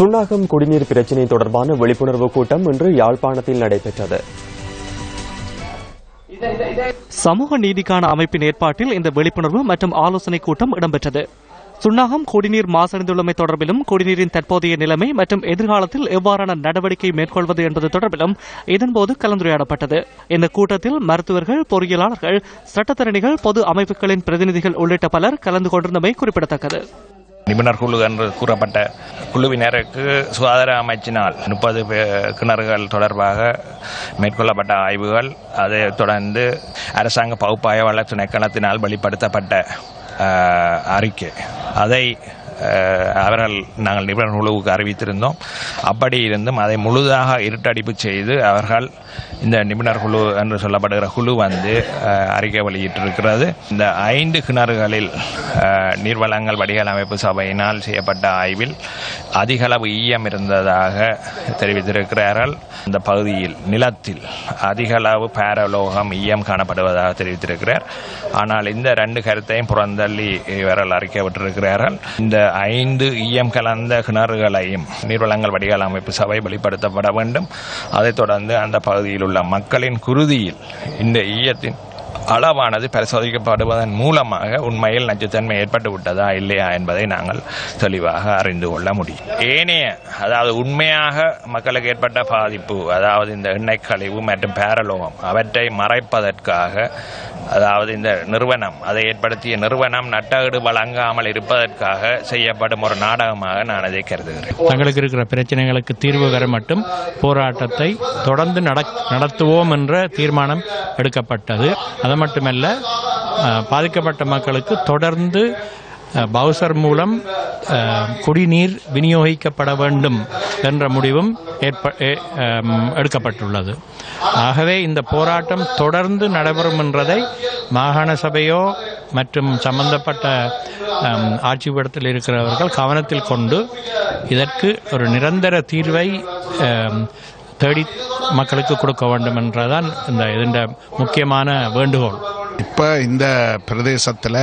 சுன்னாகம் குடிநீர் பிரச்சினை தொடர்பான விழிப்புணர்வு கூட்டம் இன்று யாழ்ப்பாணத்தில் நடைபெற்றது. சமூக நீதிக்கான அமைப்பின் ஏற்பாட்டில் இந்த விழிப்புணர்வு மற்றும் ஆலோசனை கூட்டம் இடம்பெற்றது. சுன்னாகம் குடிநீர் மாசடைந்துள்ளமை தொடர்பிலும் குடிநீரின் தற்போதைய நிலைமை மற்றும் எதிர்காலத்தில் எவ்வாறான நடவடிக்கை மேற்கொள்வது என்பது தொடர்பிலும் இதன்போது கலந்துரையாடப்பட்டது. இந்த கூட்டத்தில் மருத்துவர்கள், பொறியியலாளர்கள், சட்டத்தரணிகள், பொது அமைப்புகளின் பிரதிநிதிகள் உள்ளிட்ட பலர் கலந்து கொண்டிருந்தமை குறிப்பிடத்தக்கது. நிபுணர் குழு என்று கூறப்பட்ட குழுவினருக்கு சுகாதார அமைச்சினால் 30 கிணறுகள் தொடர்பாக மேற்கொள்ளப்பட்ட ஆய்வுகள், அதைத் தொடர்ந்து அரசாங்க பகுப்பாய்வாளர் திணைக்களத்தினால் வெளிப்படுத்தப்பட்ட அறிக்கை, அதை நாங்கள் நிபுணர் குழுவுக்கு அறிவித்திருந்தோம். அப்படி இருந்தும் அதை முழுதாக இருட்டடிப்பு செய்து அவர்கள் இந்த நிபுணர் குழு என்று சொல்லப்படுகிற குழு அறிக்கை வெளியிட்டிருக்கிறது. இந்த 5 கிணறுகளில் நீர்வளங்கள் வடிகால் அமைப்பு சபையினால் செய்யப்பட்ட ஆய்வில் அதிகளவு ஈயம் இருந்ததாக தெரிவித்திருக்கிறார்கள். இந்த பகுதியில் நிலத்தில் அதிகளவு பாரலோகம் ஈயம் காணப்படுவதாக தெரிவித்திருக்கிறார். ஆனால் இந்த 2 கருத்தையும் புறந்தள்ளி இவர்கள் அறிக்கை விட்டிருக்கிறார்கள். இந்த 5 ஈயம் கலந்த கிணறுகளையும் நீர்வளங்கள் வடிகால் அமைப்பு சபை வெளிப்படுத்தப்பட வேண்டும். அதைத் தொடர்ந்து அந்த பகுதியில் உள்ள மக்களின் குருதியில் இந்த ஈயத்தின் அளவானது பரிசோதிக்கப்படுவதன் மூலமாக உண்மையில் நச்சுத்தன்மை ஏற்பட்டு விட்டதா இல்லையா என்பதை நாங்கள் தெளிவாக அறிந்து கொள்ள முடியும். ஏனைய, அதாவது உண்மையாக மக்களுக்கு ஏற்பட்ட பாதிப்பு, அதாவது இந்த எண்ணெய் கழிவு மற்றும் பாரலோகம், அவற்றை மறைப்பதற்காக, அதாவது இந்த நிறுவனம், அதை ஏற்படுத்திய நிறுவனம் நட்டஈடு வழங்காமல் இருப்பதற்காக செய்யப்படும் ஒரு நாடகமாக நான் அதை கருதுகிறேன். தங்களுக்கு இருக்கிற பிரச்சனைகளுக்கு தீர்வு வர மட்டும் போராட்டத்தை தொடர்ந்து நடத்துவோம் என்ற தீர்மானம் எடுக்கப்பட்டது. அது மட்டுமல்ல, பாதிக்கப்பட்ட மக்களுக்கு தொடர்ந்து பவுசர் மூலம் குடிநீர் விநியோகிக்கப்பட வேண்டும் என்ற முடிவும் எடுக்கப்பட்டுள்ளது. ஆகவே இந்த போராட்டம் தொடர்ந்து நடைபெறும் என்றதை மாகாண சபையோ மற்றும் சம்பந்தப்பட்ட ஆட்சிப்படத்தில் இருக்கிறவர்கள் கவனத்தில் கொண்டு இதற்கு ஒரு நிரந்தர தீர்வை தேடி மக்களுக்கு கொடுக்க வேண்டும் என்றதான் இந்த முக்கியமான வேண்டுகோள். இப்போ இந்த பிரதேசத்தில்,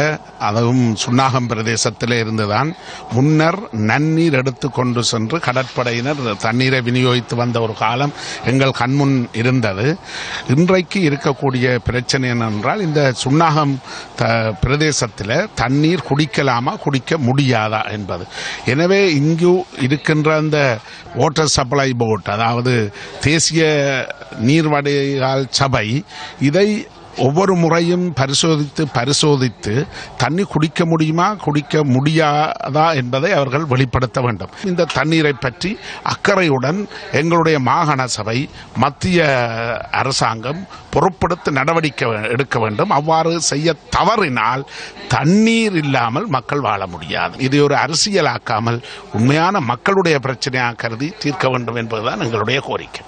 அதுவும் சுன்னாகம் பிரதேசத்தில் இருந்துதான் முன்னர் நன்னீர் எடுத்து கொண்டு சென்று கடற்படையினர் தண்ணீரை விநியோகித்து வந்த ஒரு காலம் எங்கள் கண்முன் இருந்தது. இன்றைக்கு இருக்கக்கூடிய பிரச்சனை என்னென்றால், இந்த சுன்னாகம் பிரதேசத்தில் தண்ணீர் குடிக்கலாமா குடிக்க முடியாதா என்பது. எனவே இங்கு இருக்கின்ற அந்த வாட்டர் சப்ளை போர்ட், அதாவது தேசிய நீர் வடிகால் சபை, இதை ஒவ்வொரு முறையும் பரிசோதித்து தண்ணி குடிக்க முடியுமா குடிக்க முடியாதா என்பதை அவர்கள் வெளிப்படுத்த வேண்டும். இந்த தண்ணீரை பற்றி அக்கறையுடன் எங்களுடைய மாகாண சபை, மத்திய அரசாங்கம் பொறுப்படுத்தி நடவடிக்கை எடுக்க வேண்டும். அவ்வாறு செய்ய தவறினால் தண்ணீர் இல்லாமல் மக்கள் வாழ முடியாது. இது ஒரு அரசியலாக்காமல் உண்மையான மக்களுடைய பிரச்சனையாக கருதி தீர்க்க வேண்டும் என்பதுதான் எங்களுடைய கோரிக்கை.